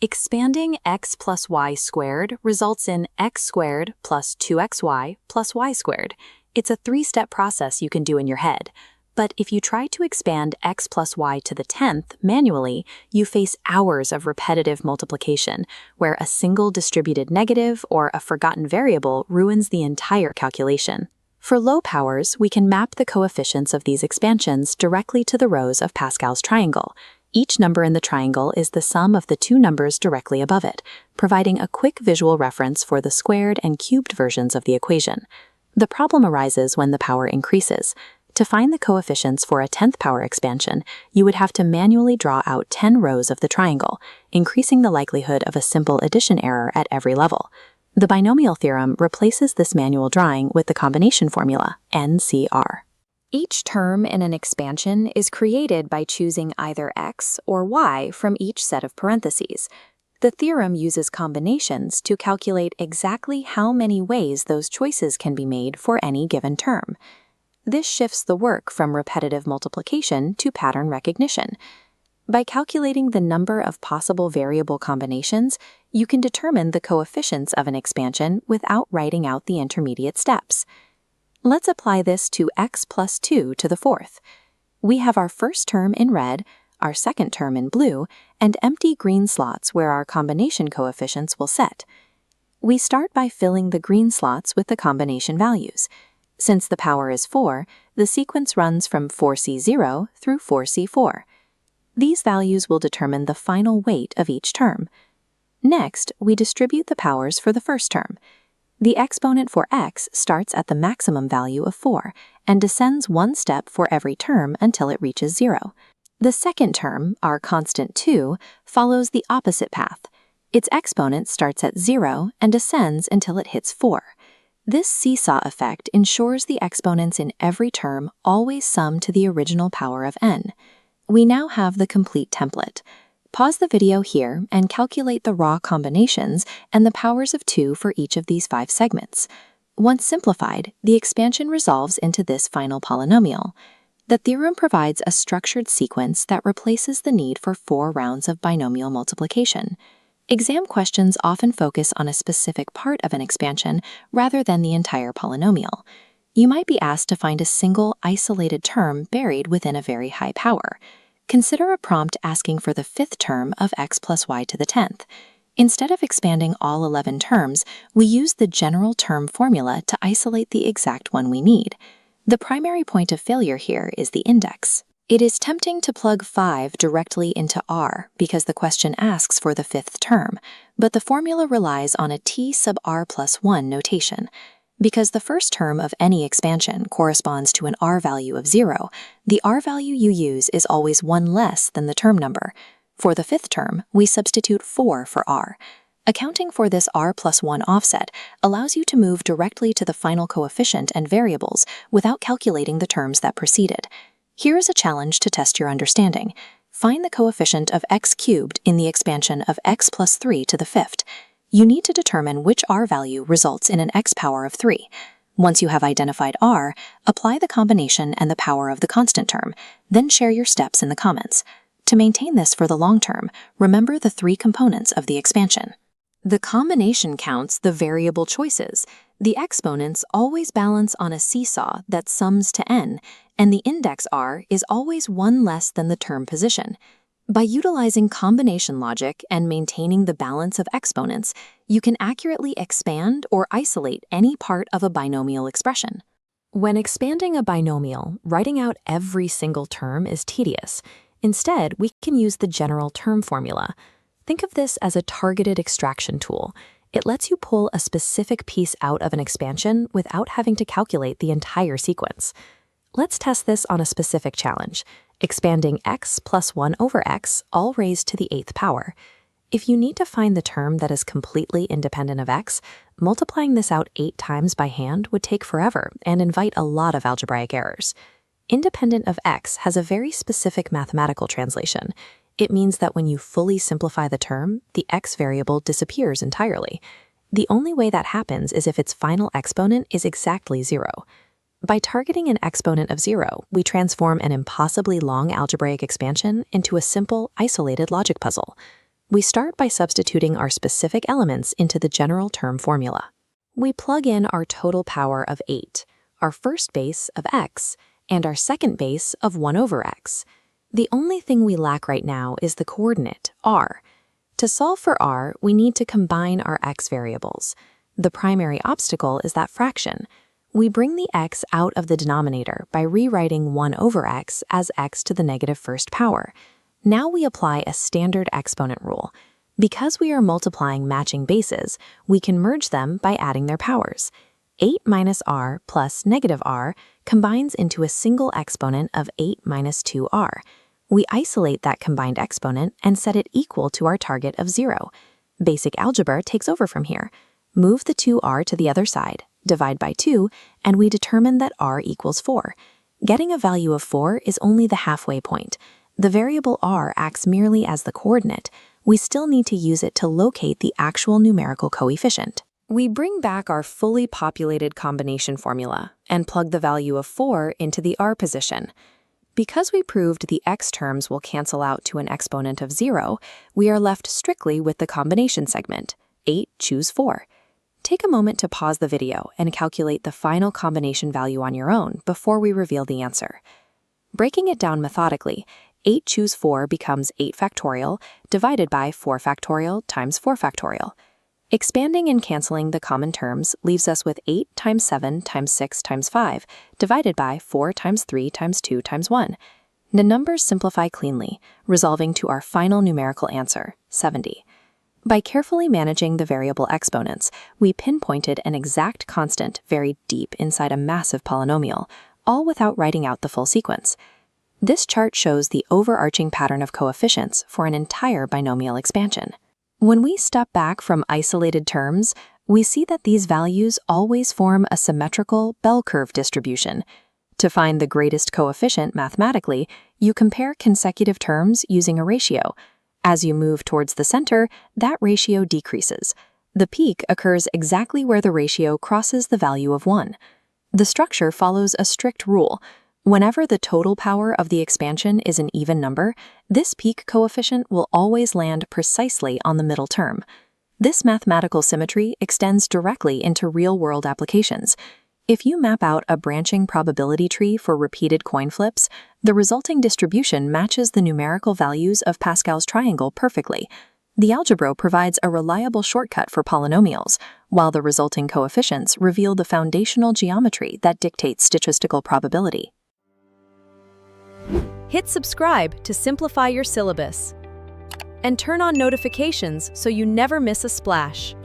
Expanding x plus y squared results in x squared plus 2xy plus y squared. It's a three-step process you can do in your head. But if you try to expand x plus y to the 10th manually, you face hours of repetitive multiplication, where a single distributed negative or a forgotten variable ruins the entire calculation. For low powers, we can map the coefficients of these expansions directly to the rows of Pascal's triangle. Each number in the triangle is the sum of the two numbers directly above it, providing a quick visual reference for the squared and cubed versions of the equation. The problem arises when the power increases. To find the coefficients for a 10th power expansion, you would have to manually draw out 10 rows of the triangle, increasing the likelihood of a simple addition error at every level. The binomial theorem replaces this manual drawing with the combination formula, NCR. Each term in an expansion is created by choosing either x or y from each set of parentheses. The theorem uses combinations to calculate exactly how many ways those choices can be made for any given term. This shifts the work from repetitive multiplication to pattern recognition. By calculating the number of possible variable combinations, you can determine the coefficients of an expansion without writing out the intermediate steps. Let's apply this to x plus 2 to the 4th. We have our first term in red, our second term in blue, and empty green slots where our combination coefficients will set. We start by filling the green slots with the combination values. Since the power is 4, the sequence runs from 4c0 through 4c4. These values will determine the final weight of each term. Next, we distribute the powers for the first term. The exponent for x starts at the maximum value of 4 and descends one step for every term until it reaches 0. The second term, our constant 2, follows the opposite path. Its exponent starts at 0 and descends until it hits 4. This seesaw effect ensures the exponents in every term always sum to the original power of n. We now have the complete template. Pause the video here and calculate the raw combinations and the powers of 2 for each of these 5 segments. Once simplified, the expansion resolves into this final polynomial. The theorem provides a structured sequence that replaces the need for 4 rounds of binomial multiplication. Exam questions often focus on a specific part of an expansion rather than the entire polynomial. You might be asked to find a single isolated term buried within a very high power. Consider a prompt asking for the 5th term of x plus y to the 10th. Instead of expanding all 11 terms, we use the general term formula to isolate the exact one we need. The primary point of failure here is the index. It is tempting to plug 5 directly into r because the question asks for the 5th term, but the formula relies on a t sub r plus 1 notation. Because the first term of any expansion corresponds to an r value of 0, the r value you use is always 1 less than the term number. For the 5th term, we substitute 4 for r. Accounting for this r plus 1 offset allows you to move directly to the final coefficient and variables without calculating the terms that preceded. Here is a challenge to test your understanding. Find the coefficient of x cubed in the expansion of x plus 3 to the 5th. You need to determine which r value results in an x power of 3. Once you have identified r, apply the combination and the power of the constant term, then share your steps in the comments. To maintain this for the long term, remember the 3 components of the expansion. The combination counts the variable choices. The exponents always balance on a seesaw that sums to n, and the index r is always 1 less than the term position. By utilizing combination logic and maintaining the balance of exponents, you can accurately expand or isolate any part of a binomial expression. When expanding a binomial, writing out every single term is tedious. Instead, we can use the general term formula. Think of this as a targeted extraction tool. It lets you pull a specific piece out of an expansion without having to calculate the entire sequence. Let's test this on a specific challenge, expanding x plus 1 over x, all raised to the 8th power. If you need to find the term that is completely independent of x, multiplying this out 8 times by hand would take forever and invite a lot of algebraic errors. Independent of x has a very specific mathematical translation. It means that when you fully simplify the term, the x variable disappears entirely. The only way that happens is if its final exponent is exactly 0. By targeting an exponent of 0, we transform an impossibly long algebraic expansion into a simple, isolated logic puzzle. We start by substituting our specific elements into the general term formula. We plug in our total power of 8, our first base of x, and our second base of 1 over x. The only thing we lack right now is the coordinate, r. To solve for r, we need to combine our x variables. The primary obstacle is that fraction. We bring the x out of the denominator by rewriting 1 over x as x to the negative first power. Now we apply a standard exponent rule. Because we are multiplying matching bases, we can merge them by adding their powers. 8 minus r plus negative r combines into a single exponent of 8 minus 2r. We isolate that combined exponent and set it equal to our target of 0. Basic algebra takes over from here. Move the 2r to the other side, divide by 2, and we determine that r equals 4. Getting a value of 4 is only the halfway point. The variable r acts merely as the coordinate. We still need to use it to locate the actual numerical coefficient. We bring back our fully populated combination formula and plug the value of 4 into the r position. Because we proved the x terms will cancel out to an exponent of 0, we are left strictly with the combination segment. 8 choose 4. Take a moment to pause the video and calculate the final combination value on your own before we reveal the answer. Breaking it down methodically, 8 choose 4 becomes 8 factorial divided by 4 factorial times 4 factorial. Expanding and canceling the common terms leaves us with 8 times 7 times 6 times 5 divided by 4 times 3 times 2 times 1. The numbers simplify cleanly, resolving to our final numerical answer, 70. By carefully managing the variable exponents, we pinpointed an exact constant very deep inside a massive polynomial, all without writing out the full sequence. This chart shows the overarching pattern of coefficients for an entire binomial expansion. When we step back from isolated terms, we see that these values always form a symmetrical bell curve distribution. To find the greatest coefficient mathematically, you compare consecutive terms using a ratio. As you move towards the center, that ratio decreases. The peak occurs exactly where the ratio crosses the value of 1. The structure follows a strict rule. Whenever the total power of the expansion is an even number, this peak coefficient will always land precisely on the middle term. This mathematical symmetry extends directly into real-world applications. If you map out a branching probability tree for repeated coin flips, the resulting distribution matches the numerical values of Pascal's triangle perfectly. The algebra provides a reliable shortcut for polynomials, while the resulting coefficients reveal the foundational geometry that dictates statistical probability. Hit subscribe to simplify your syllabus. And turn on notifications so you never miss a splash.